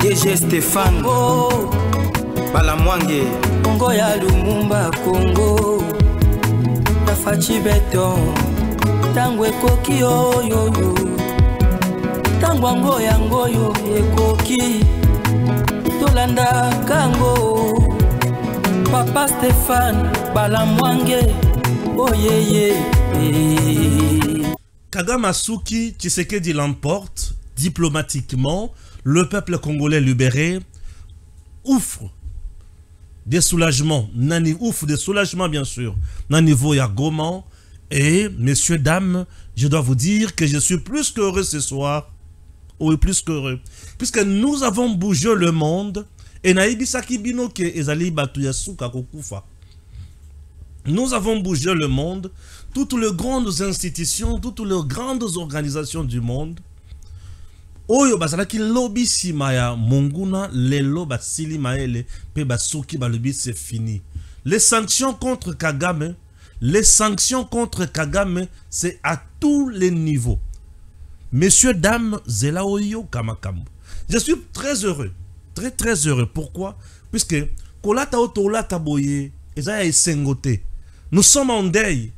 DG Stéphane Congo Balamwange Congo ya Lumumba Congo ya Fachi Beton tango ekoki oyoyo tango yango yangoyo ekoki tolanda kango Papa Stéphane Balamwange oyeye Kagame Asuki Tshisekedi l'emporte diplomatiquement. Le peuple congolais libéré ouvre des soulagements, ouvre des soulagements bien sûr, dans le niveau ya Goma. Et messieurs, dames, je dois vous dire que je suis plus qu'heureux ce soir. Oui, plus qu'heureux. Puisque nous avons bougé le monde. Et nous avons bougé le monde. Toutes les grandes institutions, toutes les grandes organisations du monde. Oyo bazalaki lobby simaya monguna lelo basili maele pe basuki balobi c'est fini. Les sanctions contre Kagame, c'est à tous les niveaux. Messieurs, dames, zela oyo kamakambo. Je suis très heureux, très heureux. Pourquoi? Puisque kolata otolata boye ezaya esengote. Nous sommes en deuil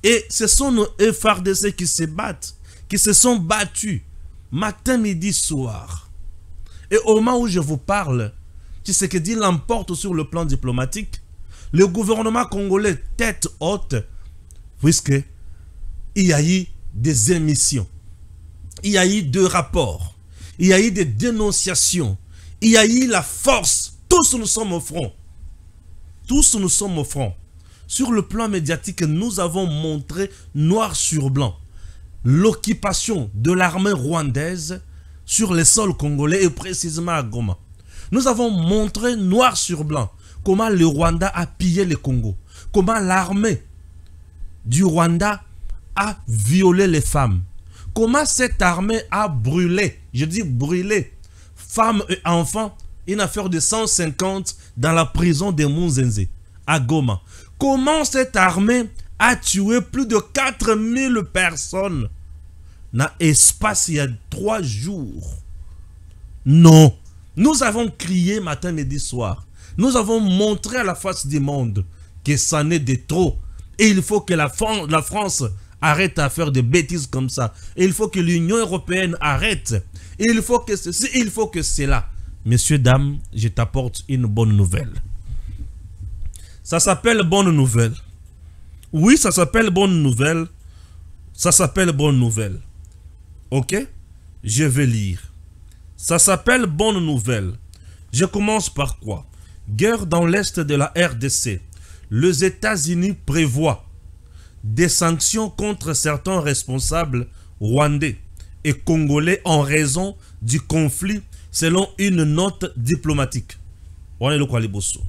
et ce sont nos FARDC qui se battent, qui se sont battus matin, midi, soir. Et au moment où je vous parle, Tshisekedi l'emporte sur le plan diplomatique. Le gouvernement congolais tête haute, puisque il y a eu des émissions, il y a eu des rapports, il y a eu des dénonciations, il y a eu la force. Tous nous sommes au front. Tous nous sommes au front. Sur le plan médiatique, nous avons montré noir sur blanc l'occupation de l'armée rwandaise sur les sols congolais et précisément à Goma. Nous avons montré noir sur blanc comment le Rwanda a pillé le Congo, comment l'armée du Rwanda a violé les femmes, comment cette armée a brûlé, je dis brûlé, femmes et enfants, une affaire de 150 dans la prison de Munzenze à Goma. Comment cette armée a tué plus de 4000 personnes dans l'espace il y a 3 jours. Non. Nous avons crié matin, midi, soir. Nous avons montré à la face du monde que ça n'est de trop. Et il faut que la France arrête à faire des bêtises comme ça. Et il faut que l'Union européenne arrête. Et il faut que ceci, il faut que cela. Messieurs, dames, je t'apporte une bonne nouvelle. Ça s'appelle bonne nouvelle. Oui, ça s'appelle bonne nouvelle. Ça s'appelle bonne nouvelle. Ok? Je vais lire. Ça s'appelle bonne nouvelle. Je commence par quoi? Guerre dans l'est de la RDC. Les États-Unis prévoient des sanctions contre certains responsables rwandais et congolais en raison du conflit selon une note diplomatique. On est le quoi les bosso.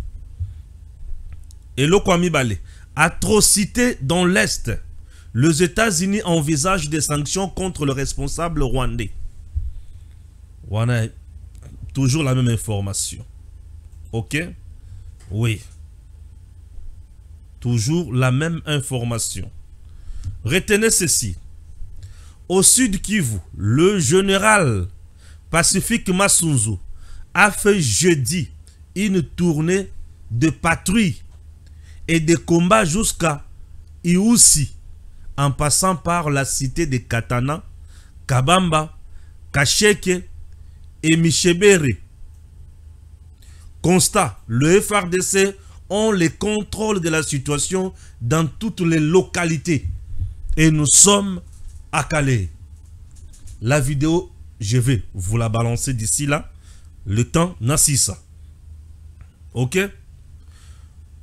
Et le quoi mi balé. Atrocité dans l'Est. Les États-Unis envisagent des sanctions contre le responsable rwandais. On a toujours la même information. Ok? Oui. Toujours la même information. Retenez ceci. Au sud Kivu, le général Pacifique Massunzu a fait jeudi une tournée de patrouille et de combats jusqu'à Iusi, en passant par la cité de Katana, Kabamba, Kasheke et Michebere. Constat, le FARDC ont le contrôle de la situation dans toutes les localités. Et nous sommes à Calais. La vidéo, je vais vous la balancer d'ici là. Le temps n'a si ça. Ok?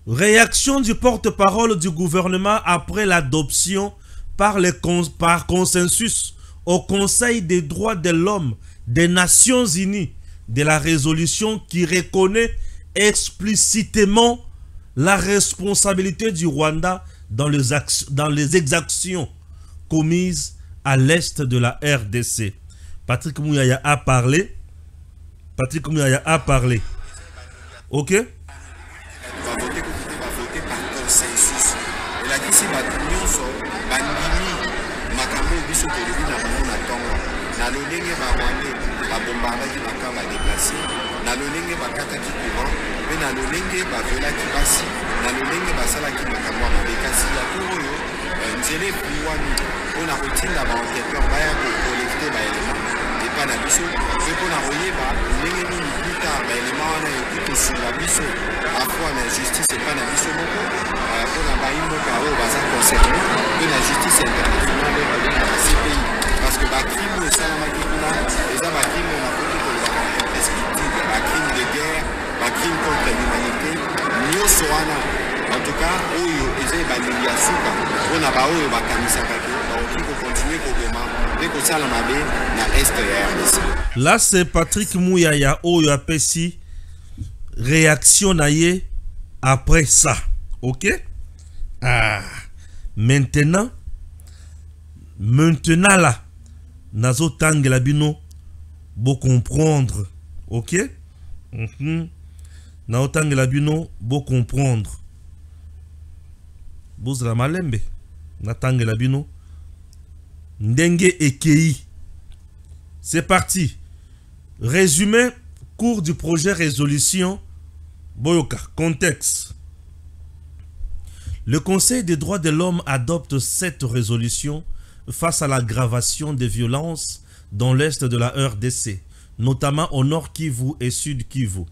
Réaction du porte-parole du gouvernement après l'adoption par consensus au Conseil des droits de l'homme des Nations Unies de la résolution qui reconnaît explicitement la responsabilité du Rwanda dans les exactions commises à l'est de la RDC. Patrick Mouyaya a parlé. Patrick Mouyaya a parlé. Ok? Mboka va déplacer, na lolenge bakata ki courant, mais na lolenge ba viola ki basi, na lolenge basala ki makamwa mabekasi ya toyo, nzele puwani, on a routine ba enquêteur baya ko collecter ba élément, et pas na biso, ce qu'on a royé ba lenge ni plus tard ba élément on a écouté sur la biso, à fois la justice et pas na biso moko, on a ba imboka o baza concerné, que la justice internationale va dans la CPI, parce que ba crime au salamaki kuna, les ba crime on a côté pour la prescriptive, ba crime de guerre, ba crime contre l'humanité, nyo soana. En tout cas, oyo eze bandeli ya suka mpona baoyo bakanisaka ke baoki kokontinue koboma mpe kosala mabe na este ya RDC. Là c'est Patrick Mouyaya oyo apesi réaction na ye après ça. OK? Maintenant là nazo tangela bino bo comprendre. OK? Nazo tangela bino bo comprendre. Bozla malembe natangela bino ndenge ekei. C'est parti. Résumé cours du projet résolution Boyoka. Contexte. Le Conseil des droits de l'homme adopte cette résolution face à l'aggravation des violences dans l'est de la RDC, notamment au nord Kivu et sud Kivu,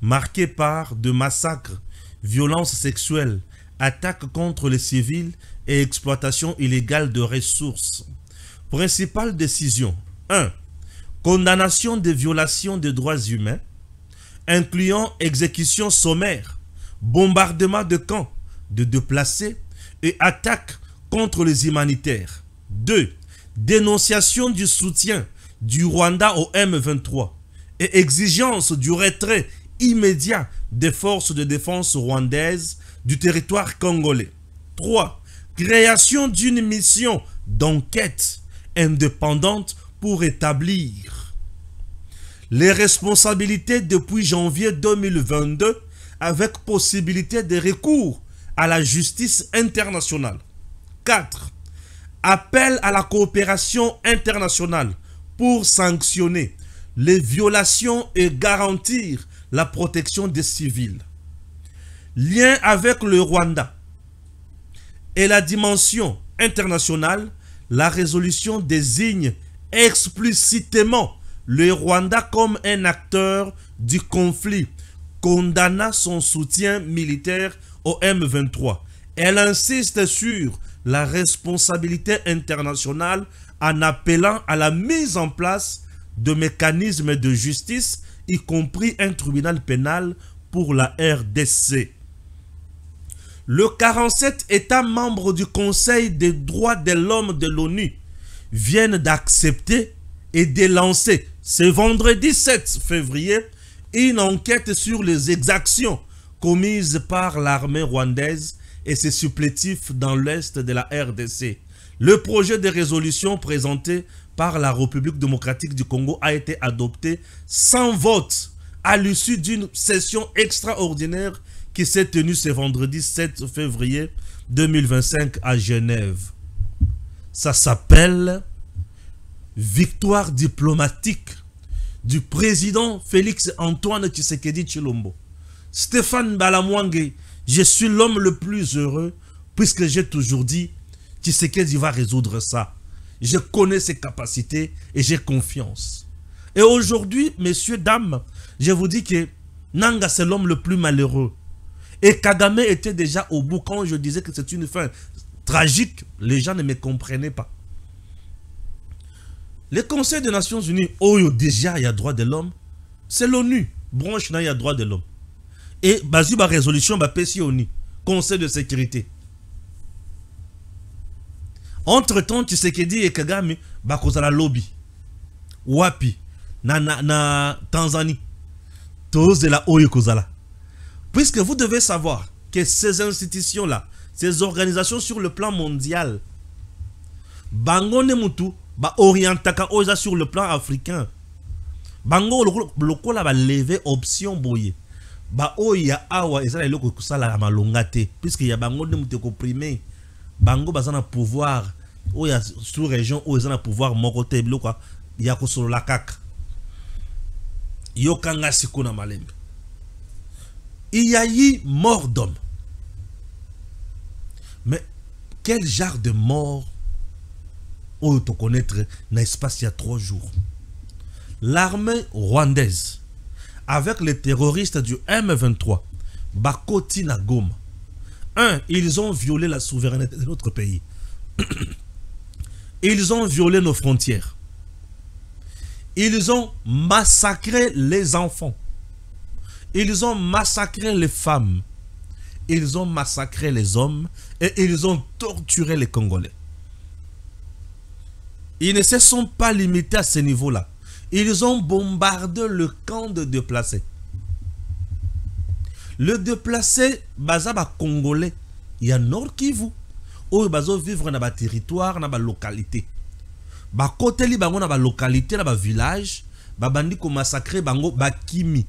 marqués par de massacres, violences sexuelles, attaques contre les civils et exploitation illégale de ressources. Principale décision. 1. Condamnation des violations des droits humains, incluant exécution sommaire, bombardement de camps, de déplacés et attaques contre les humanitaires. 2. Dénonciation du soutien du Rwanda au M23 et exigence du retrait immédiat des forces de défense rwandaises du territoire congolais. 3. Création d'une mission d'enquête indépendante pour établir les responsabilités depuis janvier 2022 avec possibilité de recours à la justice internationale. 4. Appel à la coopération internationale pour sanctionner les violations et garantir la protection des civils. Lien avec le Rwanda et la dimension internationale, la résolution désigne explicitement le Rwanda comme un acteur du conflit, condamnant son soutien militaire au M23. Elle insiste sur la responsabilité internationale en appelant à la mise en place de mécanismes de justice, y compris un tribunal pénal pour la RDC. Le 47 États membres du Conseil des droits de l'homme de l'ONU viennent d'accepter et de lancer ce vendredi 7 février une enquête sur les exactions commises par l'armée rwandaise et ses supplétifs dans l'est de la RDC. Le projet de résolution présenté par la République démocratique du Congo a été adopté sans vote à l'issue d'une session extraordinaire qui s'est tenue ce vendredi 7 février 2025 à Genève. Ça s'appelle victoire diplomatique du président Félix Antoine Tshisekedi Tshilombo. Stéphane Balamwange, je suis l'homme le plus heureux puisque j'ai toujours dit Tshisekedi va résoudre ça. Je connais ses capacités et j'ai confiance. Et aujourd'hui, messieurs, dames, je vous dis que Nanga c'est l'homme le plus malheureux. Et Kagame était déjà au bout quand je disais que c'est une fin tragique. Les gens ne me comprenaient pas. Le Conseil des Nations Unies, oh déjà il y a droit de l'homme. C'est l'ONU, branche il y a droit de l'homme. Et basé sur la résolution, ONU, Conseil de sécurité. Entre-temps, Tshisekedi et Kagame, bakozala lobby. Wapi, na Tanzanie. Tous de la Oyo Kozala. Puisque vous devez savoir que ces institutions-là, ces organisations sur le plan mondial, Bango Nemutu, ba orientaka oza sur le plan africain. Bango loko la ba lever option boye. Ba oya awa ezala loko kusala malongate puisque ya bango Nemutu comprimé. Bango bazana pouvoir oya sous région oya zana pouvoir mokote loko ya kosolo la kaka. Yokanga Sikuna Malembe. Il y a eu mort d'homme. Mais quel genre de mort on peut connaître dans l'espace il y a 3 jours? L'armée rwandaise, avec les terroristes du M23, Bakoti na Goma. Ils ont violé la souveraineté de notre pays. Ils ont violé nos frontières. Ils ont massacré les enfants. Ils ont massacré les femmes. Ils ont massacré les hommes. Et ils ont torturé les Congolais. Ils ne se sont pas limités à ce niveau-là. Ils ont bombardé le camp de déplacés. Le déplacé, bazaba Congolais, il y a Nord Kivu. Où ils vont vivre dans le territoire, dans la localité. Ba côté li bango na ba localité, na ba village, ba bandi ko massacrer bango ba kimi.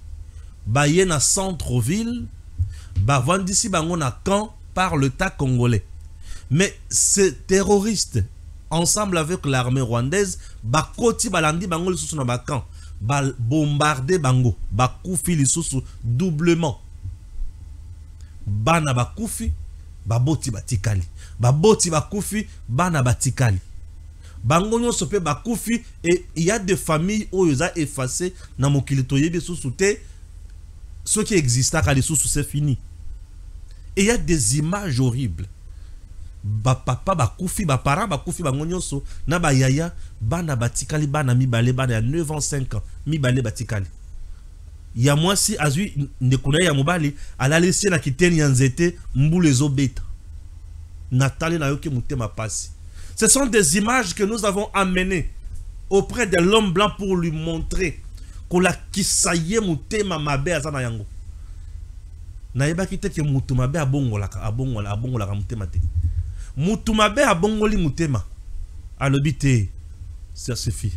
Ba ye na centre-ville, ba vandisi bango na camp par l'État congolais. Mais ces terroristes, ensemble avec l'armée rwandaise, ba koti balandi bango lisusu na ba camp, ba bombarder bango, ba kufi lisusu doublement. Bana ba kufi, ba boti batikali. Ba boti ba kufi, bana batikali. Bangonyo sope bakufi, et il y a des familles où ils ont effacé na mokilito yebe sous-souté ce qui existait quand les sous c'est fini. Et il y a des images horribles. Ba papa bakufi, ba parents bakufi bangonyo so na ba yaya bana batikali bana mibale bana ya 9 ans 5 ans mibale batikali. Il y a moi si azui ndekuna ya mobali ala laisser na kiteni ya nzete mbule zo beta. Natali na yoke mutema pasi. Ce sont des images que nous avons amenées auprès de l'homme blanc pour lui montrer que la kisaye mutema mabe azana yango. Na yeba kitete mutu mabe abongola mutema te. Mutu mabe abongoli mutema. Alobite ça suffit.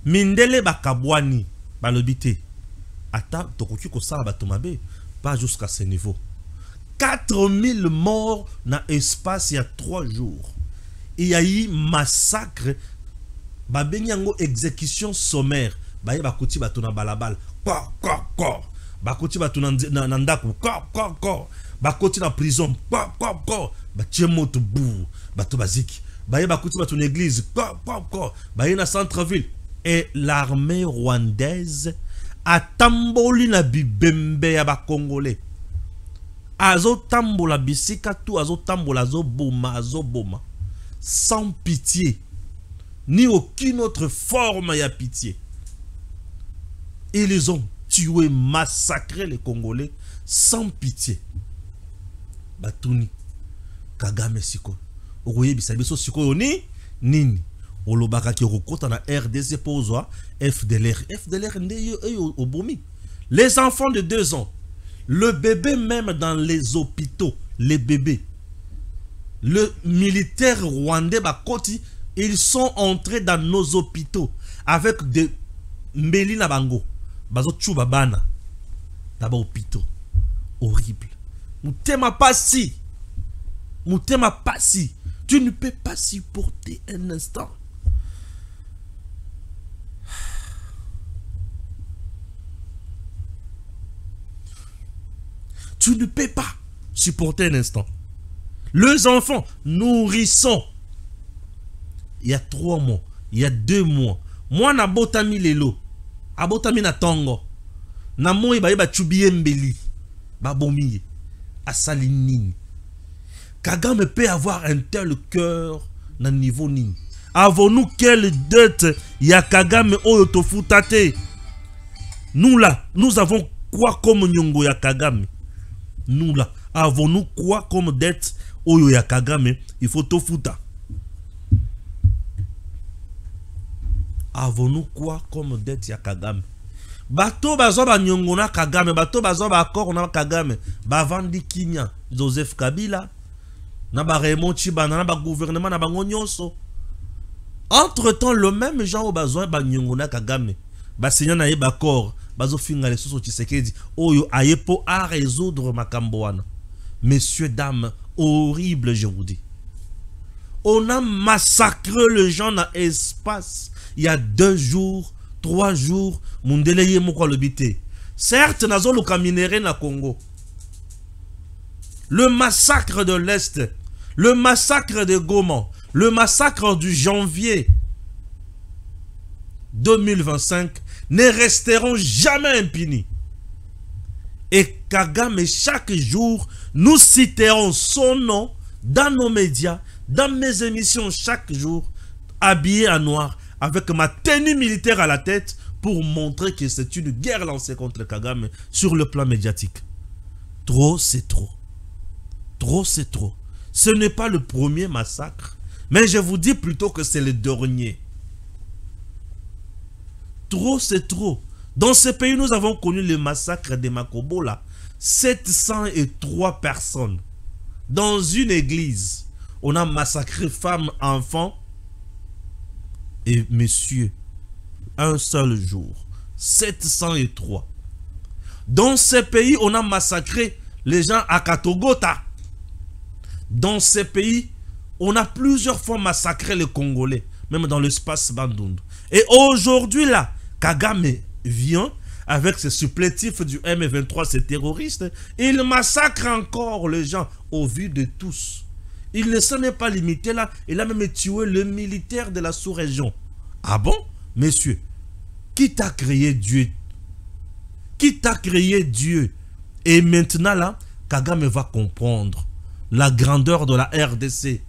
Mindele bakabwani balobite. Ata tokoki ko sala batu mabe pas jusqu'à ce niveau. 4000 morts dans l'espace il y a 3 jours. Il y a eu massacre. Babenyango exécution sommaire. Baye bakoti batuna balabal. Bakoti batuna nandaku. Bakoti na prison. Batie moto bou. Bato baziki. Baye bakoti batuna église. Baye na centre-ville. Et l'armée rwandaise a tamboli na bibembe ya ba Congolais. Azo tambola bisika tout azo tambola azo boma sans pitié ni aucune autre forme ya pitié. Ils ont tué, massacré les Congolais sans pitié. Batuni Kagame siko okoye bisabiso siko yoni nini olobaka ki rokota na RDC pozwa FDLR ndeye obomi les enfants de 2 ans. Le bébé même dans les hôpitaux, les bébés. Le militaire rwandais Bakoti, ils sont entrés dans nos hôpitaux avec des mbelina bango. Bazo tchuba bana. D'abord hôpitaux. Horrible. Moutema passi. Moutema passi. Tu ne peux pas supporter un instant. Tu ne peux pas supporter un instant. Les enfants, nourrissons. Il y a 3 mois, il y a 2 mois. Moi, na botami lelo. Abotami na tongo. Na moi, ba chubiye mbeli. Ba bomiye. Asali nini. Kagame peut avoir un tel cœur na niveau nini. Avons-nous quelle dette ya Kagame oyo tofutate? Nous là, nous avons quoi comme nyongo ya Kagame? Nous là, avons-nous quoi comme dette oyo ya Kagame? Il faut tout foutre. Avons-nous quoi comme dette ya Kagame? Bato bazoba nyongona Kagame, bato bazoba accord na Kagame, bavandi Kinya, Joseph Kabila, na ba Raymond Tshibanda, na ba gouvernement na bango nyonso. Entre-temps, le même gens au besoin ba nyongona Kagame, ba senya na ye bakor. Bazo finga les sous Tshisekedi oyo ayepo à résoudre makambo wana. Messieurs dames, horrible je vous dis. On a massacré les gens dans l'espace il y a 2 jours 3 jours, Mundele ye moko lobité. Certes, nazo le caminere na Congo. Le massacre de l'Est, le massacre de Goma, le massacre du janvier 2025 ne resteront jamais impunis. Et Kagame, chaque jour, nous citerons son nom dans nos médias, dans mes émissions chaque jour, habillé en noir, avec ma tenue militaire à la tête, pour montrer que c'est une guerre lancée contre Kagame sur le plan médiatique. Trop, c'est trop. Trop, c'est trop. Ce n'est pas le premier massacre, mais je vous dis plutôt que c'est le dernier. Trop, c'est trop. Dans ce pays, nous avons connu le massacre de Makobola. 703 personnes. Dans une église, on a massacré femmes, enfants et messieurs. Un seul jour. 703. Dans ce pays, on a massacré les gens à Katogota. Dans ce pays, on a plusieurs fois massacré les Congolais, même dans l'espace Bandundu. Et aujourd'hui, là, Kagame vient avec ses supplétifs du M23, ces terroristes, et il massacre encore les gens au vu de tous. Il ne s'en est pas limité là, il a même tué le militaire de la sous-région. Ah bon, messieurs? Qui t'a créé Dieu? Qui t'a créé Dieu? Et maintenant là, Kagame va comprendre la grandeur de la RDC.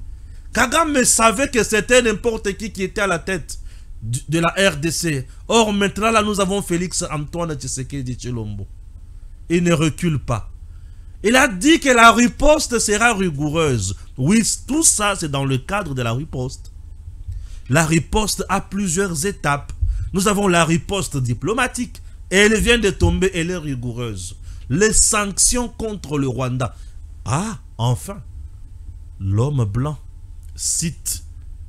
Kagame savait que c'était n'importe qui était à la tête de la RDC. Or maintenant là, nous avons Félix Antoine Tshisekedi Tshilombo. Il ne recule pas. Il a dit que la riposte sera rigoureuse. Oui, tout ça c'est dans le cadre de la riposte. La riposte a plusieurs étapes. Nous avons la riposte diplomatique. Et elle vient de tomber, elle est rigoureuse. Les sanctions contre le Rwanda. Ah, enfin, l'homme blanc cite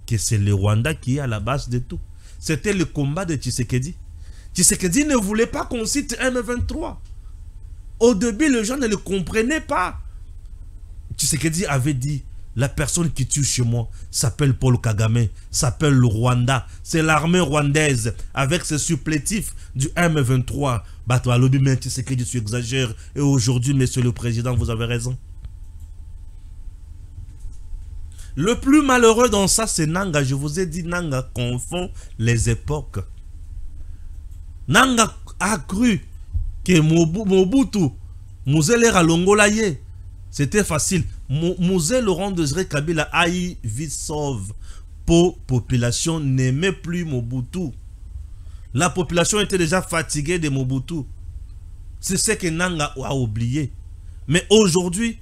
que c'est le Rwanda qui est à la base de tout. C'était le combat de Tshisekedi. Tshisekedi ne voulait pas qu'on cite M23. Au début, les gens ne le comprenaient pas. Tshisekedi avait dit, la personne qui tue chez moi s'appelle Paul Kagame, s'appelle le Rwanda. C'est l'armée rwandaise avec ses supplétifs du M23. Bato alobi, mais Tshisekedi, tu exagères. Et aujourd'hui, monsieur le président, vous avez raison. Le plus malheureux dans ça, c'est Nanga. Je vous ai dit, Nanga confond les époques. Nanga a cru que Mobutu, Mouzele Ralongolaye, c'était facile. Mouzele Laurent Désiré Kabila a eu vie sauve. Pour population n'aimait plus Mobutu. La population était déjà fatiguée de Mobutu. C'est ce que Nanga a oublié. Mais aujourd'hui,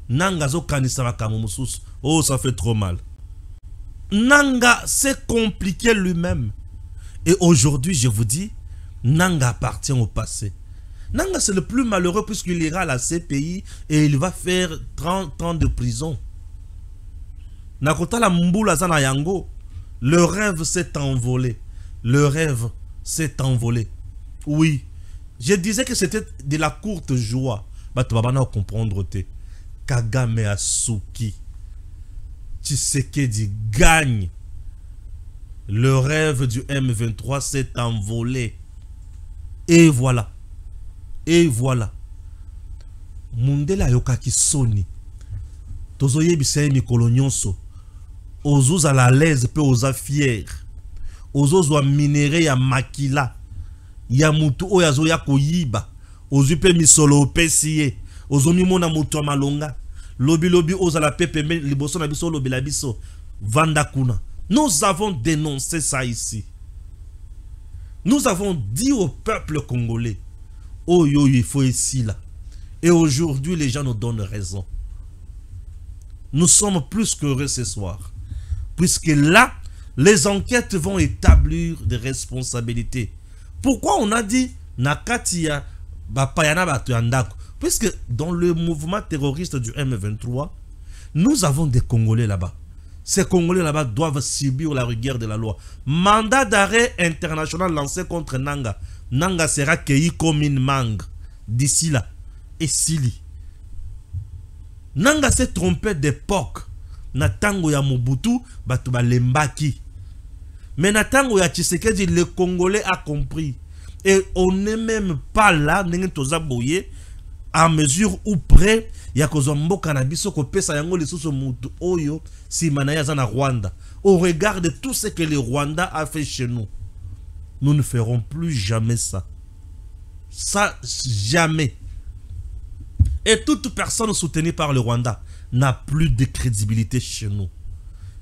Nanga zo kanisama kamususu. Oh, ça fait trop mal. Nanga s'est compliqué lui-même. Et aujourd'hui, je vous dis, Nanga appartient au passé. Nanga, c'est le plus malheureux puisqu'il ira à la CPI et il va faire 30 ans de prison. Nakota la Mbula Zana Yango, le rêve s'est envolé. Le rêve s'est envolé. Oui, je disais que c'était de la courte joie. Mais tu vas comprendre. Kagame Asuki. Tshisekedi gagne. Le rêve du M23 s'est envolé. Et voilà. Et voilà. Mundela yokaki soni. Tozoye biseye mikolo nyonso. Ozouz à la l'aise pe oza fier. Ozouz wa minere ya makila. Ya mutu oyazo ya koyiba. Ozu pe misolo opesiye. Ozo mimona mutu wa malonga. Lobi lobi oza la pepe me liboso na biso lobi la biso. Vanda kuna. Nous avons dénoncé ça ici. Nous avons dit au peuple congolais. Oh yo, il faut ici là. Et aujourd'hui, les gens nous donnent raison. Nous sommes plus qu'heureux ce soir. Puisque là, les enquêtes vont établir des responsabilités. Pourquoi on a dit Nakatia Bapayana Batuyandako? Puisque dans le mouvement terroriste du M23, nous avons des Congolais là-bas. Ces Congolais là-bas doivent subir la rigueur de la loi. Mandat d'arrêt international lancé contre Nanga. Nanga sera cueilli comme une mangue d'ici là. Et Sili. Nanga s'est trompé d'époque. Na tango ya Mobutu, batuba lembaki. Mais Natango ya Tshisekedi, le Congolais a compris. Et on n'est même pas là, à mesure où près, il y a Kozombo Cannabis, ko pesa yango le sous mutu oyo, si manaya zana Rwanda. Au regard de tout ce que le Rwanda a fait chez nous, nous ne ferons plus jamais ça. Ça, jamais. Et toute personne soutenue par le Rwanda n'a plus de crédibilité chez nous.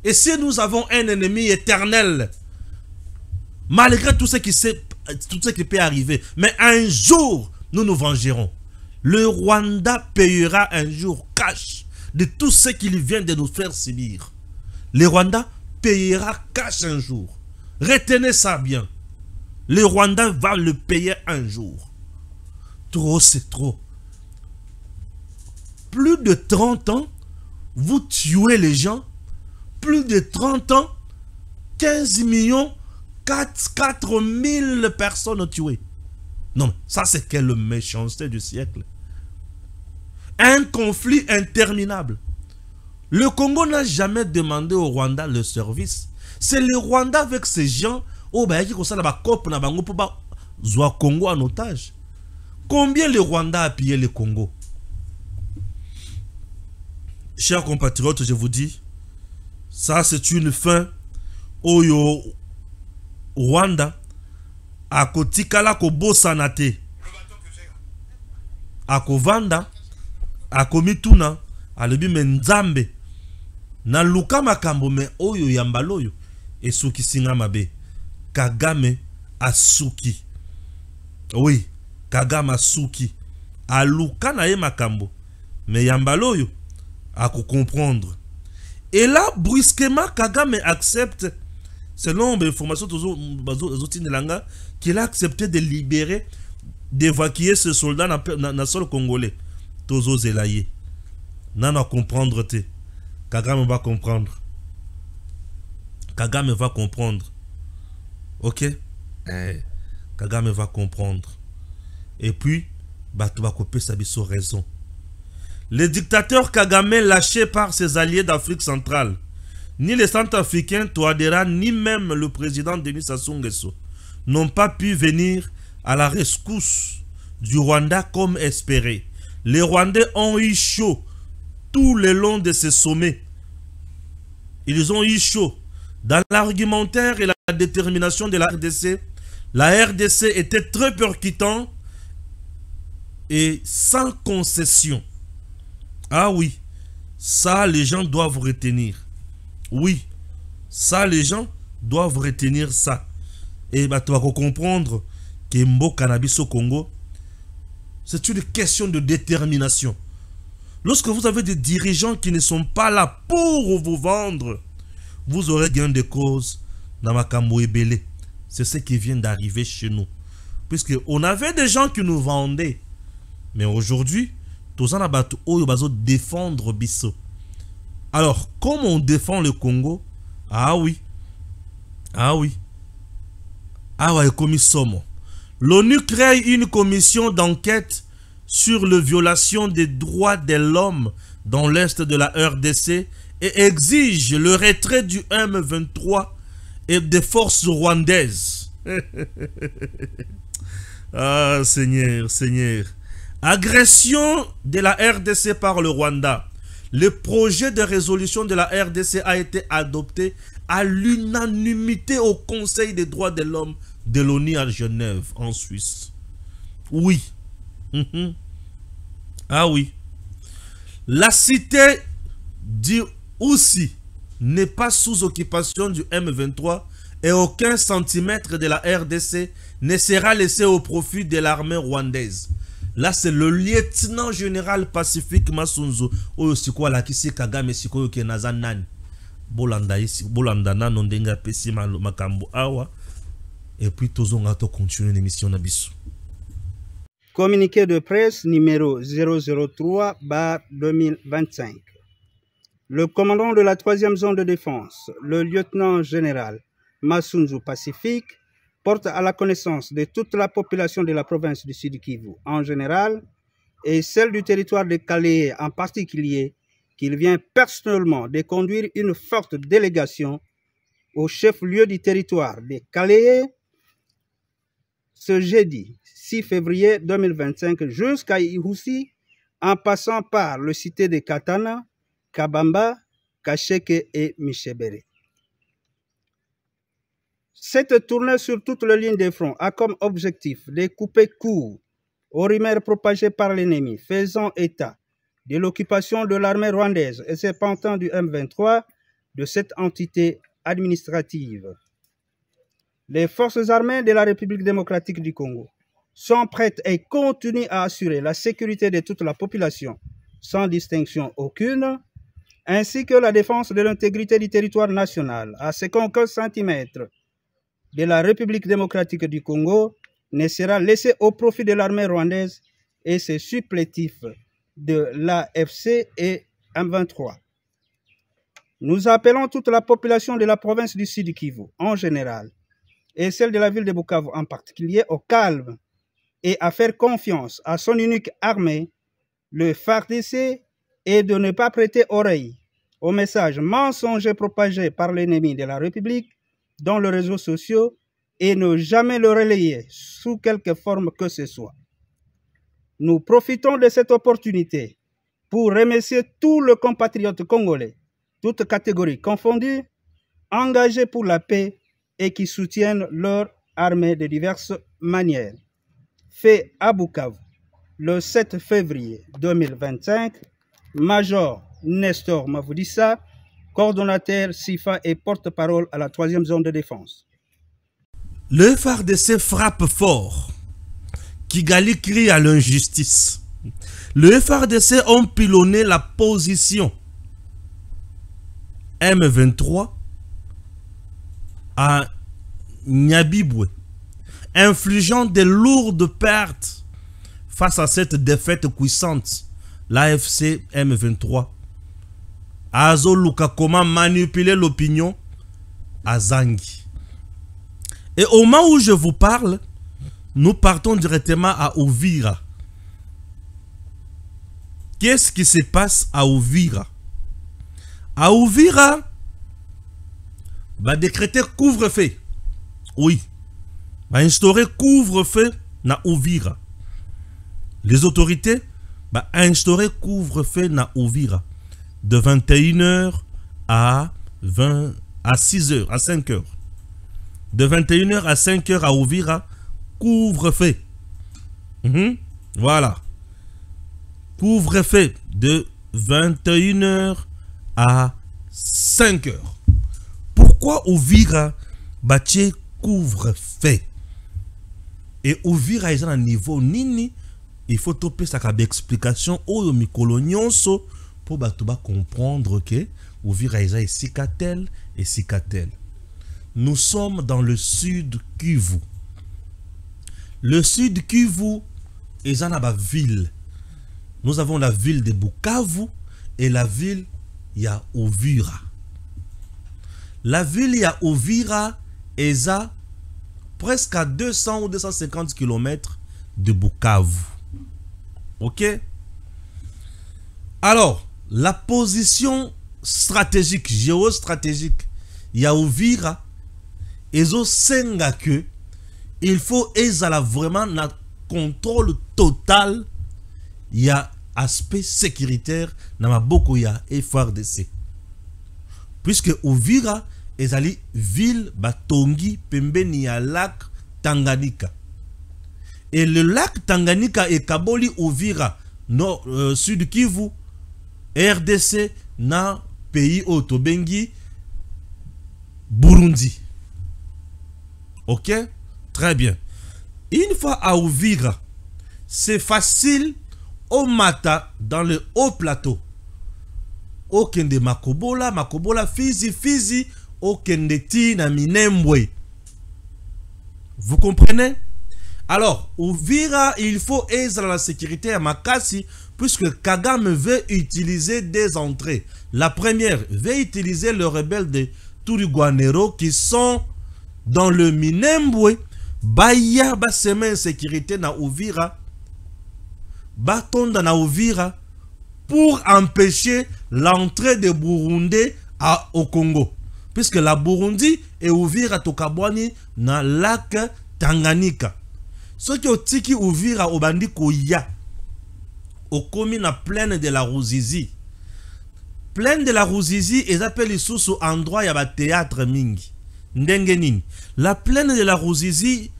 Et si nous avons un ennemi éternel, malgré tout ce qui peut arriver, mais un jour, nous nous vengerons. Le Rwanda payera un jour cash de tout ce qu'il vient de nous faire subir. Le Rwanda payera cash un jour. Retenez ça bien. Le Rwanda va le payer un jour. Trop, c'est trop. Plus de 30 ans, vous tuez les gens. Plus de 30 ans, 15 millions, 4 000 personnes tuées. Non, ça c'est quelle méchanceté du siècle. Un conflit interminable. Le Congo n'a jamais demandé au Rwanda le service. C'est le Rwanda avec ces gens qui ont Congo en otage. Combien le Rwanda a pillé le Congo? Chers compatriotes, je vous dis, ça c'est une fin au Rwanda a kotikala ko bosanate a kovanda a komituna alobi menzambe na luka makambo me oyo yambaloyo esuki singa mabe Kagame asuki. Oui, Kagame asuki a luka na ye makambo me yambaloyo a ko comprendre. Et là, brusquement, Kagame accepte, selon l'information de Langa, qu'il a accepté de libérer, d'évacuer ce soldat dans le sol congolais. Tozo Zelaye. Nana comprendre te. Kagame va comprendre. Kagame va comprendre. Ok? Kagame va comprendre. Et puis, tu vas couper sa raison. Le dictateur Kagame, lâché par ses alliés d'Afrique centrale, ni les Centrafricains Touadéra, ni même le président Denis Sassou Nguesso n'ont pas pu venir à la rescousse du Rwanda comme espéré. Les Rwandais ont eu chaud tout le long de ces sommets. Ils ont eu chaud. Dans l'argumentaire et la détermination de la RDC était très percutant et sans concession. Ah oui, ça les gens doivent retenir. Oui, ça les gens doivent retenir ça. Et bah, tu vas comprendre que Mbo Cannabis au Congo, c'est une question de détermination. Lorsque vous avez des dirigeants qui ne sont pas là pour vous vendre, vous aurez gain de cause dans Makambo Ebele. C'est ce qui vient d'arriver chez nous. Puisqu'on avait des gens qui nous vendaient. Mais aujourd'hui, tous en abattu oyo bazo défendre biso. Alors, comment on défend le Congo? Ah oui. Ah oui. Ah ouais, commission. L'ONU crée une commission d'enquête sur la violation des droits de l'homme dans l'est de la RDC et exige le retrait du M23 et des forces rwandaises. Ah, Seigneur, Seigneur. Agression de la RDC par le Rwanda. Le projet de résolution de la RDC a été adopté à l'unanimité au Conseil des droits de l'homme de l'ONU à Genève, en Suisse. Oui. Ah oui. La cité dit aussi n'est pas sous occupation du M23 et aucun centimètre de la RDC ne sera laissé au profit de l'armée rwandaise. Là, c'est le lieutenant général Pacifique Massunzo. Oyo sikoa la kisi Kagame sikoyo ke nazanan. Bolanda na nondenga pesi makambo awa. Et puis, tozo ngato continue l'émission Nabiso. Communiqué de presse numéro 003/2025. Le commandant de la 3e zone de défense, le lieutenant général Massunzo Pacifique, porte à la connaissance de toute la population de la province du Sud Kivu en général et celle du territoire de Calais en particulier qu'il vient personnellement de conduire une forte délégation au chef-lieu du territoire de Calais ce jeudi 6 février 2025 jusqu'à Ihoussi, en passant par le cité de Katana, Kabamba, Kacheke et Michebere. Cette tournée sur toute la ligne de front a comme objectif de couper court aux rumeurs propagées par l'ennemi faisant état de l'occupation de l'armée rwandaise et ses pantins du M23 de cette entité administrative. Les forces armées de la République démocratique du Congo sont prêtes et continuent à assurer la sécurité de toute la population sans distinction aucune, ainsi que la défense de l'intégrité du territoire national, à ce qu'aucun centimètre de la République démocratique du Congo ne sera laissé au profit de l'armée rwandaise et ses supplétifs de l'AFC et M23. Nous appelons toute la population de la province du Sud Kivu en général et celle de la ville de Bukavu en particulier au calme et à faire confiance à son unique armée, le FARDC, et de ne pas prêter oreille aux messages mensongers propagés par l'ennemi de la République dans les réseaux sociaux et ne jamais le relayer sous quelque forme que ce soit. Nous profitons de cette opportunité pour remercier tous les compatriotes congolais, toutes catégories confondues, engagés pour la paix et qui soutiennent leur armée de diverses manières. Fait à Bukavu, le 7 février 2025, Major Nestor Mavudissa, coordonnateur SIFA et porte-parole à la 3e zone de défense. Le FARDC frappe fort. Kigali crie à l'injustice. Le FARDC ont pilonné la position M23 à Nyabibwe, infligeant de lourdes pertes face à cette défaite puissante. L'AFC M23 Azo Luka comment manipuler l'opinion à Zangi. Et au moment où je vous parle, nous partons directement à Uvira. Qu'est-ce qui se passe à Uvira? À Uvira, va décréter couvre-feu. Oui. Va instaurer couvre-feu na Uvira. Les autorités va instaurer couvre-feu na Uvira de 21h à 6h, à 5h. De 21h à 5h à Uvira, couvre-feu. Voilà. Couvre-feu de 21h à 5h. Pourquoi Uvira bâtit couvre-feu? Et Uvira est à un niveau nini. Il faut toper sa explication au mikolonyonso pour comprendre que Uvira est sikatel et sikatel. Nous sommes dans le sud Kivu. Le sud Kivu est dans la ville. Nous avons la ville de Bukavu et la ville ya Uvira. La ville ya Uvira est à presque à 200 ou 250 km de Bukavu. Ok? Alors, la position stratégique, géostratégique, ya Uvira, ezo senga que il faut ezala vraiment na contrôle total ya aspect sécuritaire na maboko ya FARDC. Puisque Uvira ezali ville batongi pembeni ya lac Tanganyika. Et le lac Tanganyika est Kaboli Uvira, nord, sud Kivu, RDC, na pays Otobengi, Burundi. Ok? Très bien. Une fois à Uvira, c'est facile au Mata, dans le haut plateau. Okende Makobola, Makobola, Fizi, Okende Tina Minembwe. Vous comprenez? Alors, Uvira, il faut aider la sécurité à Makassi, puisque Kagame veut utiliser des entrées. La première veut utiliser les rebelles de Turiguanero qui sont dans le Minembwe. Baya baseme sécurité na Uvira. Batonda na Uvira pour empêcher l'entrée de Burundi au Congo. puisque la Burundi est ouvert tokabwani na lac Tanganyika. Ce qui est tiki ouvert au bandi koya au commune na plaine de la Ruzizi. Plaine de la Ruzizi ils appellent sous endroit ya ba théâtre mingi. Ndenge nini. La plaine de la Ruzizi,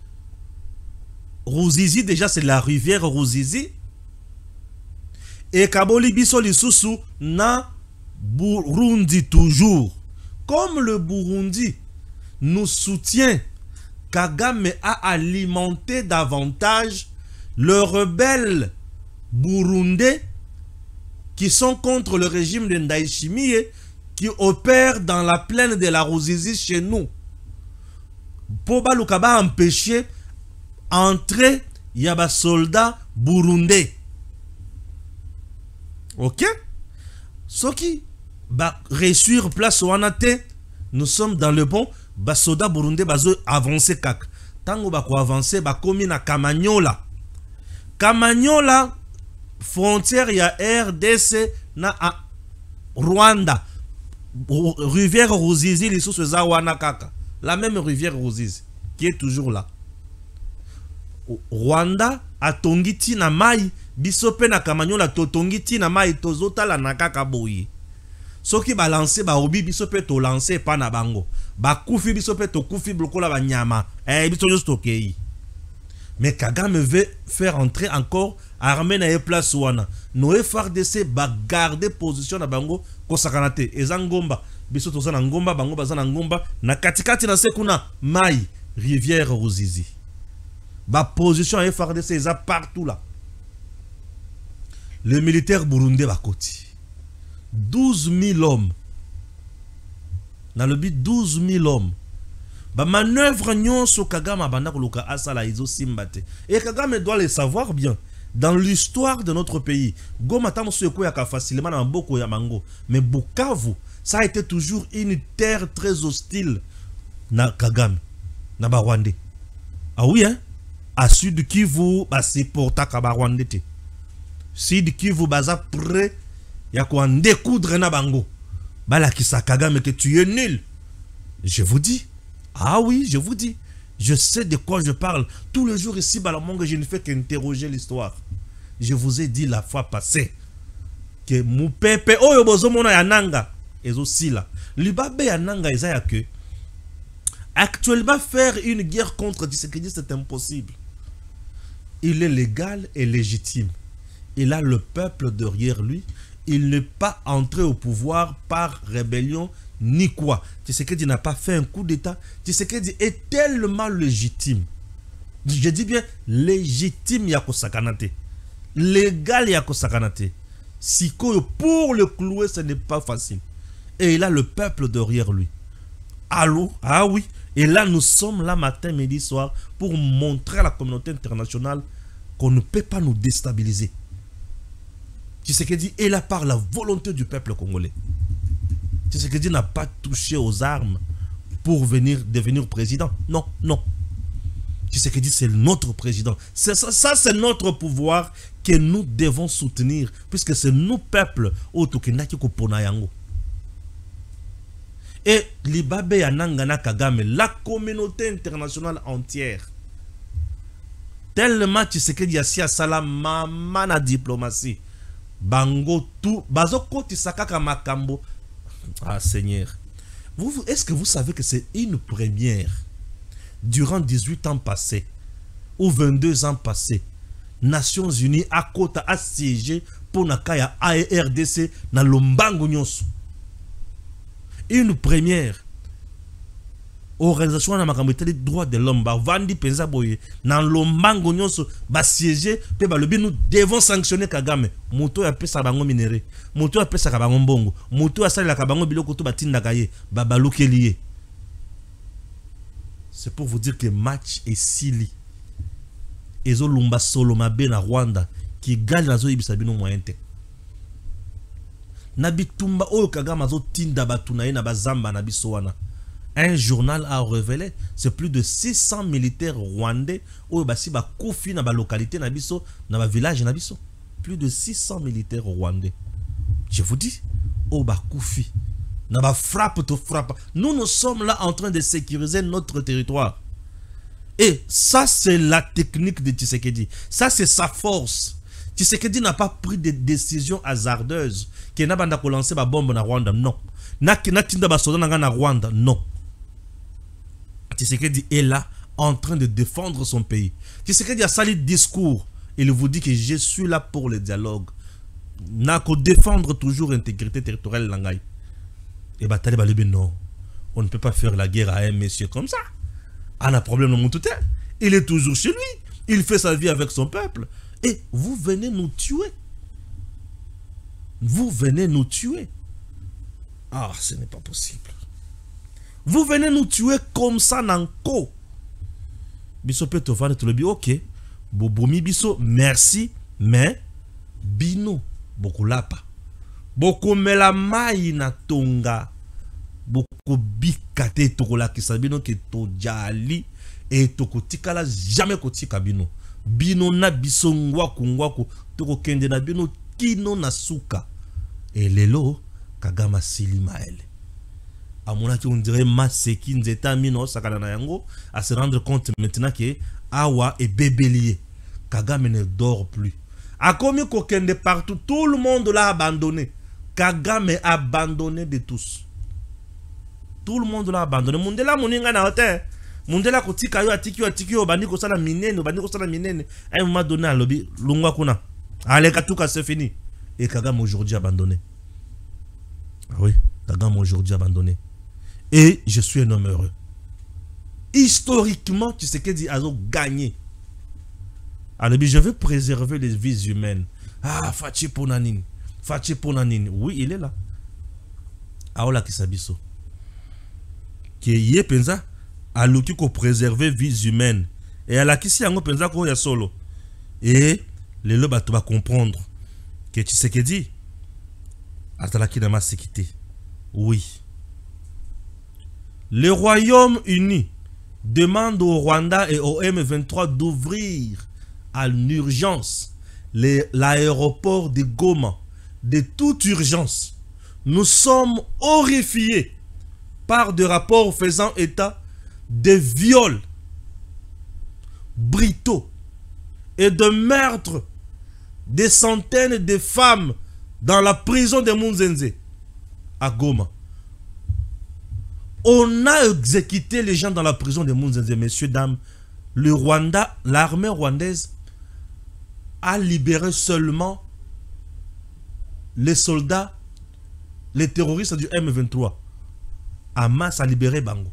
Ruzizi déjà c'est la rivière Ruzizi. Et Kaboli biso lisusu na Burundi toujours. Comme le Burundi nous soutient, Kagame a alimenté davantage les rebelles burundais qui sont contre le régime de Ndayishimiye qui opèrent dans la plaine de la Ruzizi chez nous. Pour Balukaba empêcher entrer yaba soldats burundais. Ok? Ce qui va réussir place au Anate, nous sommes dans le bon. Ba soda burundais bazo avancer kak. Tango ba ko avancer ba komi na Kamanyola. Kamanyola frontière ya RDC na a Rwanda. Rivière Ruzizi les sous wana kaka. La même rivière Ruzizi qui est toujours là. Rwanda a tongiti na mai bisope na Kamanyola to tongiti na mai tozota la nakaka boyi. Soki balancer ba obi bisope to lancer pa na bango. Ba kufi bisope to kufi bloko la banyama. Biso juste ok. Mais Kagame veut faire entrer encore armée na place wana. No FARDC ba garder position na bango ko sakanate. Ezangomba biso to na ngomba bango bazana ngomba na katikati na sekuna mai rivière Ruzizi. Ba position FARDC eza partout là. Le militaire burundais ba koti. 12 000 hommes. Dans le but 12 000 hommes. Ba manœuvre nyonso Kagame banda koluka asala izo simbate. Et Kagame doit le savoir bien. Dans l'histoire de notre pays, Goma tamoso yaka facilement na boko ya mango. Mais Bukavu, ça a été toujours une terre très hostile na Kagame, na Barwande. Ah oui hein? À Sud Kivu, bah c'est pour ta Kabarwande te. Sud Kivu baza prêt ya ko en découdre na bango. Bala kisa Kagame que tu es nul. Je vous dis. Ah oui, je vous dis. Je sais de quoi je parle. Tous les jours ici, Balamonga, je ne fais qu'interroger l'histoire. Je vous ai dit la fois passée que Moupepe, oh yobozo mona yananga, et aussi là. Libabe yananga ezaya que actuellement faire une guerre contre Tshisekedi c'est impossible. Il est légal et légitime. Il a le peuple derrière lui. Il n'est pas entré au pouvoir par rébellion ni quoi. Tshisekedi n'a pas fait un coup d'état. Tshisekedi est tellement légitime. Je dis bien légitime yako sakanate. Légal yako sakanate. Siko pour le clouer ce n'est pas facile. Et il a le peuple derrière lui. Allô? Ah oui. Et là nous sommes là matin, midi, soir pour montrer à la communauté internationale qu'on ne peut pas nous déstabiliser. Tshisekedi est là par la volonté du peuple congolais. Tshisekedi n'a pas touché aux armes pour devenir président. Non, non. Tshisekedi, c'est notre président. Ça c'est notre pouvoir que nous devons soutenir, puisque c'est nous, peuple, et Libabe Yanangana Kagame, la communauté internationale entière, tellement Tshisekedi Yassia Salam, maman diplomatie, bango tout, bazoko tisakaka makambo. Ah Seigneur, est-ce que vous savez que c'est une première durant 18 ans passés ou 22 ans passés, Nations Unies à Kota a siégé pour Nakaya ARDC na Lombango Nyonso. Une première organisation na makambo des droits de l'homme ba vandi penza boye na Lombango Nyonso ba siégé pe ba lobi nous devons sanctionner Kagame. Moto ya pesa bango minéré, moto ya pesa ka bango mbongo, moto ya sala ka bango biloko to batinda kaye ba balukelié. C'est pour vous dire que le match est sili. Ezo lumba solo mabe na Rwanda qui gagne la zo ibisa bino moyen te. Nabitumba oyo Kagame azo tinda batuna ye na bazamba na biso wana. Un journal a révélé c'est plus de 600 militaires rwandais oyo basi ba kufi na ba localité na biso na ba village na biso. Plus de 600 militaires rwandais. Je vous dis oyo ba kufi frappe te frappe. Nous sommes là en train de sécuriser notre territoire. Et ça, c'est la technique de Tshisekedi. Ça, c'est sa force. Tshisekedi n'a pas pris de décisions hasardeuses. Qu'il n'a pas lancé la bombe na Rwanda, non. N'a tinda ba soldat na Rwanda, non. Tshisekedi est là en train de défendre son pays. Tshisekedi a sali discours. Il vous dit que je suis là pour le dialogue. N'a qu'à défendre toujours l'intégrité territoriale de l'Angaï. Et bah, non. On ne peut pas faire la guerre à un monsieur comme ça. On a problème dans mon tout. Il est toujours chez lui. Il fait sa vie avec son peuple. Et vous venez nous tuer. Vous venez nous tuer. Ah, ce n'est pas possible. Vous venez nous tuer comme ça, Nanko. Biso peut te faire le ok. Bobomi biso, merci. Mais, bino, beaucoup lapa. Beaucoup melamai na tonga. Beaucoup bikate tokola kisabino ke to jali. Et toko tikala jamais kotika bino. Bino na biso ngwaku toko kende na bino kino na suka. Et lelo Kagama Silimaele. A mon avis, on dirait Maseki Nzeta Mino Sakana Yango à se rendre compte maintenant que Awa est bébélié. Kagame ne dort plus. A commis kokende partout, tout le monde l'a abandonné. Kagame est abandonné de tous. Tout le monde l'a abandonné. Mundela moninga na hotel. Mundela kotika yo atiki yo bandi ko sala minene. À un moment donné à lobby lungwa kuna. Allez katuka c'est fini. Et Kagame aujourd'hui abandonné. Ah oui, Kagame aujourd'hui abandonné. Et je suis un homme heureux. Historiquement, tu sais que dit Azo gagné. Alors, je veux préserver les vies humaines. Ah, Fachi Ponanine. Oui, il est là. Aola Kisabiso. Qui est pensa à l'outil pour préserver vies humaines. Et à la Kisi Yango pensa qu'on y a solo. Et les lobes tu vas comprendre que tu sais que dit Atalaki Nama Sekite. Oui. Le Royaume-Uni demande au Rwanda et au M23 d'ouvrir à l'urgence l'aéroport de Goma de toute urgence. Nous sommes horrifiés par des rapports faisant état de viols brutaux et de meurtres de centaines de femmes dans la prison de Munzenze à Goma. On a exécuté les gens dans la prison de Munzenze, messieurs, dames. Le Rwanda, l'armée rwandaise a libéré seulement les soldats, les terroristes du M23. Hamas a libéré Bango.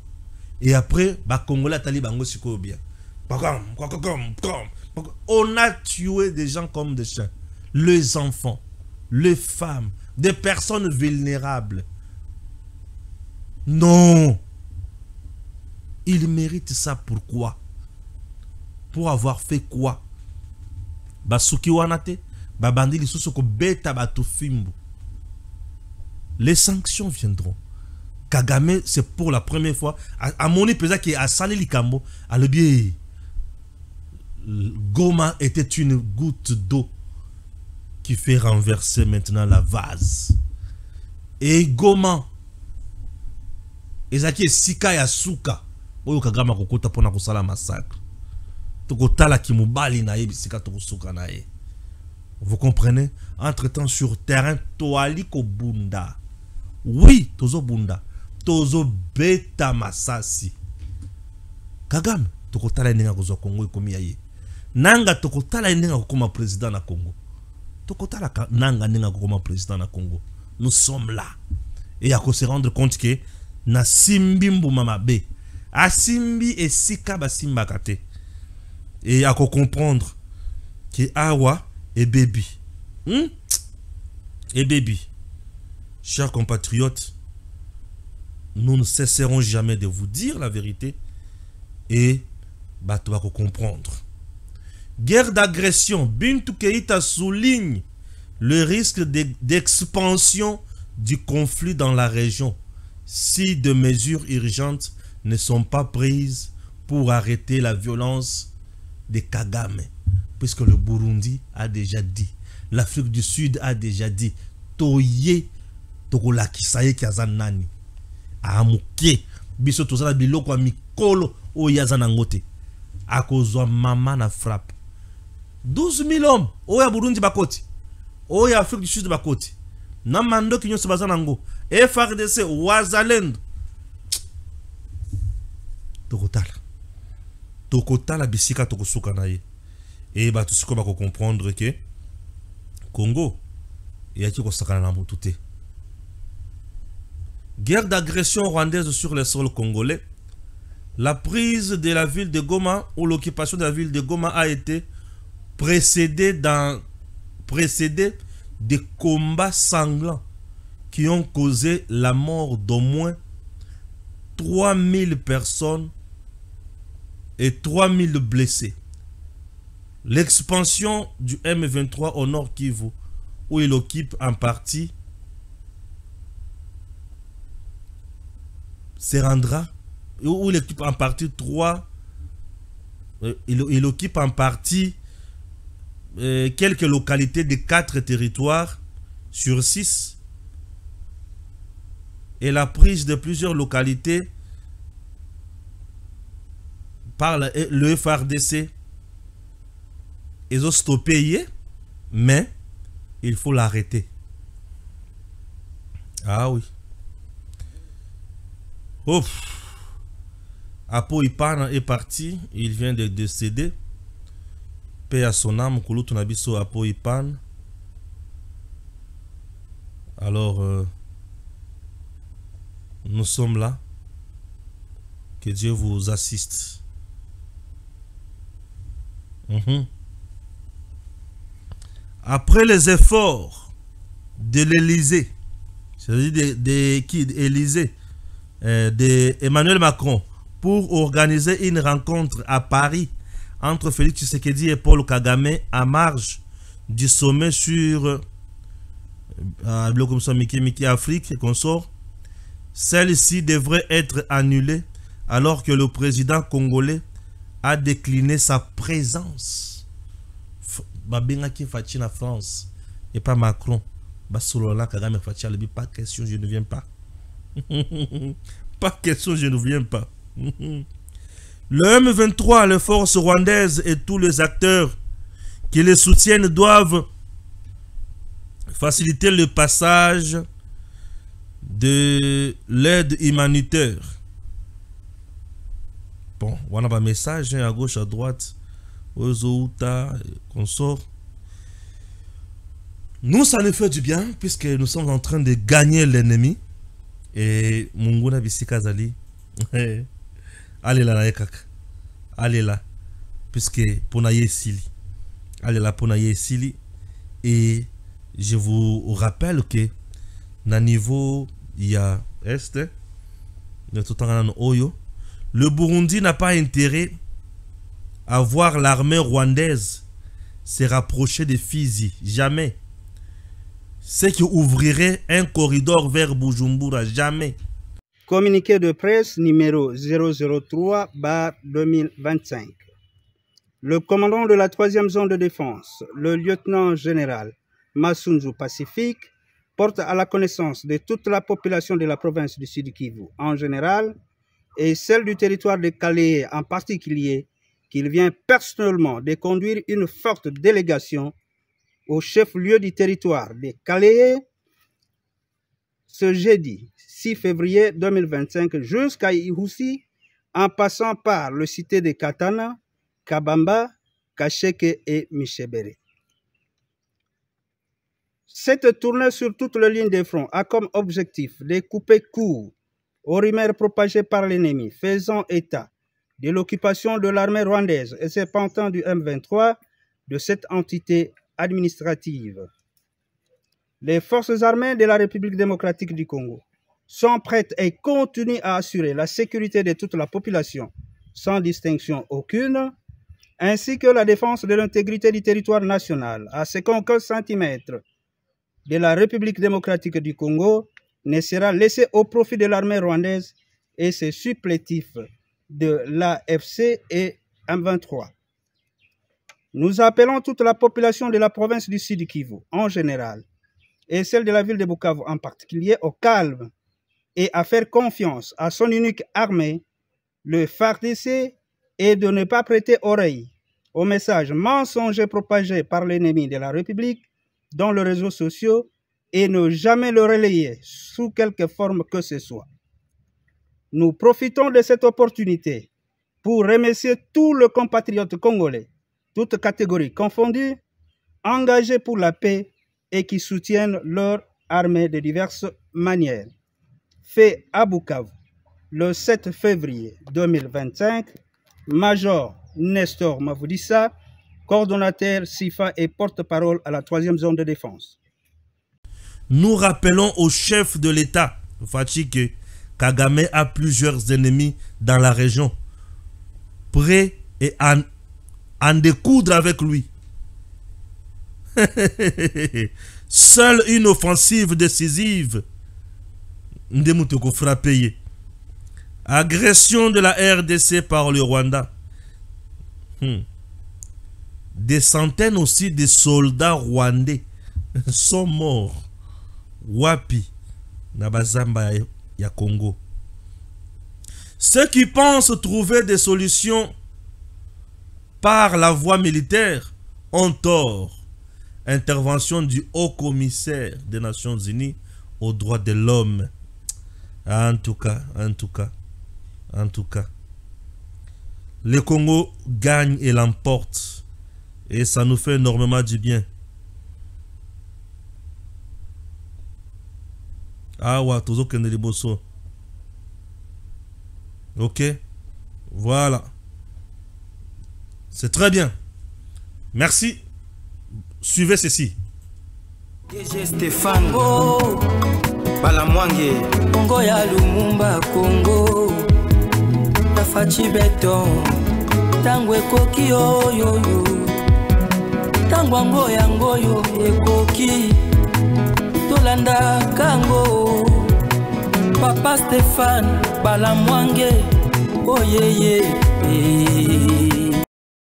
Et après, Congolais a tali Bango siko bien. On a tué des gens comme des chiens. Les enfants, les femmes, des personnes vulnérables. Non. Il mérite ça pourquoi? Pour avoir fait quoi? Basuki wanate, babandi lisusu ko beta batu fimbu. Les sanctions viendront. Kagame, c'est pour la première fois. À mon épouse qui a salé likambo, à le biais. Goma était une goutte d'eau qui fait renverser maintenant la vase. Et Goma, ezaki sika ya suka oyo Kagame kokota pona kosala massacre tokotala kimubali na ye bisika tokosuka na ye. Vous comprenez? Entre-temps sur terrain toali ko bunda. Oui, tozo bunda. Tozo beta masasi. Kagame tokotala ndinga kozwa Congo ikomi ya ye. Nanga tokotala ndinga kokoma président na Congo. Tokotala nanga ndinga kokoma président na Congo. Nous sommes là. Et à se rendre compte que na simbi mbuma be asimbi esika basimba kate et à comprendre que awa et baby et baby, chers compatriotes, nous ne cesserons jamais de vous dire la vérité et tu vas comprendre. Guerre d'agression, Bintou Keïta souligne le risque d'expansion du conflit dans la région si de mesures urgentes ne sont pas prises pour arrêter la violence de Kagame. Puisque le Burundi a déjà dit, l'Afrique du Sud a déjà dit, Toye tokolakisa ye ki aza nani amuke biso tozala biloko ya mikolo oyo aza nango te akozwa mama na frappe 12 000 hommes oyo ya Burundi bakoti oyo ya Afrique du Sud bakoti na mandoki nyonso baza nango FRDC wazalendo tokotala bisika tokosuka na ye e bato siko bako comprendre que Congo eyaki kosakana na motu te. Guerre d'agression rwandaise sur le sol congolais. La prise de la ville de Goma ou l'occupation de la ville de Goma a été précédée de combats sanglants qui ont causé la mort d'au moins 3000 personnes et 3000 blessés. L'expansion du M23 au nord Kivu, où il occupe en partie, se rendra, où il occupe en partie il occupe en partie quelques localités de 4 territoires sur 6 et la prise de plusieurs localités par le FRDC. Ils ont stoppé, mais il faut l'arrêter. Ah oui. Ouf. Apo Ipana est parti, il vient de décéder. Paix à son âme, Kulutunabiso Apo Ipan. Alors, nous sommes là. Que Dieu vous assiste. Après les efforts de l'Élysée, c'est-à-dire d'Emmanuel Macron, pour organiser une rencontre à Paris entre Félix Tshisekedi et Paul Kagame à marge du sommet sur Miki Afrique et consort, celle-ci devrait être annulée alors que le président congolais a décliné sa présence. Babenga qui fachi na France et pas Macron. Basolola Kagame fachi alebi pas question, je ne viens pas. Pas question, je ne viens pas. Le M23, les forces rwandaises et tous les acteurs qui les soutiennent doivent faciliter le passage de l'aide humanitaire. Bon, on a un message à gauche, à droite. Consort. Nous, ça nous fait du bien puisque nous sommes en train de gagner l'ennemi. Et Munguna Bisikazali, allez là, allez là, puisque Ponaye Sili, allez là, Ponaye Sili. Et je vous rappelle que, na niveau, il y a Est, le Burundi n'a pas intérêt à voir l'armée rwandaise se rapprocher de Fizi. Jamais. Ce qui ouvrirait un corridor vers Bujumbura. Jamais. Communiqué de presse numéro 003/2025. Le commandant de la 3e zone de défense, le lieutenant-général Masunzu Pacifique, porte à la connaissance de toute la population de la province du Sud Kivu en général et celle du territoire de Calais en particulier, qu'il vient personnellement de conduire une forte délégation au chef-lieu du territoire de Calais ce jeudi 6 février 2025 jusqu'à Ihoussi en passant par le cité de Katana, Kabamba, Kacheke et Michebere. Cette tournée sur toute la ligne de front a comme objectif de couper court aux rumeurs propagées par l'ennemi faisant état de l'occupation de l'armée rwandaise et ses pantins du M23 de cette entité administrative. Les forces armées de la République démocratique du Congo sont prêtes et continuent à assurer la sécurité de toute la population sans distinction aucune, ainsi que la défense de l'intégrité du territoire national, à ce qu'aucun centimètre de la République démocratique du Congo ne sera laissé au profit de l'armée rwandaise et ses supplétifs de l'AFC et M23. Nous appelons toute la population de la province du Sud Kivu, en général, et celle de la ville de Bukavu en particulier, au calme et à faire confiance à son unique armée, le FARDC, et de ne pas prêter oreille aux messages mensongers propagés par l'ennemi de la République dans les réseaux sociaux et ne jamais le relayer sous quelque forme que ce soit. Nous profitons de cette opportunité pour remercier tous les compatriotes congolais, toutes catégories confondues, engagés pour la paix et qui soutiennent leur armée de diverses manières. Fait à Bukavu, le 7 février 2025, Major Nestor Mavudissa, coordonnateur SIFA et porte-parole à la 3e zone de défense. Nous rappelons au chef de l'État, Fachi, que Kagame a plusieurs ennemis dans la région, prêts et en découdre avec lui. Seule une offensive décisive Ndemutoko fera payer. Agression de la RDC par le Rwanda. Des centaines aussi de soldats rwandais sont morts. Wapi, Nabazamba ya Congo. Ceux qui pensent trouver des solutions par la voie militaire ont tort. Intervention du haut-commissaire des Nations Unies aux droits de l'homme. En tout cas, le Congo gagne et l'emporte. Et ça nous fait énormément du bien. Ah ouais, toujours que les bosso. Ok, voilà. C'est très bien. Merci. Suivez ceci. DG Stéphane Balamwange Congo ya Lumumba Congo Tafachi Beton Tangwe koki oyo Tangwango yango yo ekoki Tolanda kango Papa Stéphane Balamwange Oh yeah yeah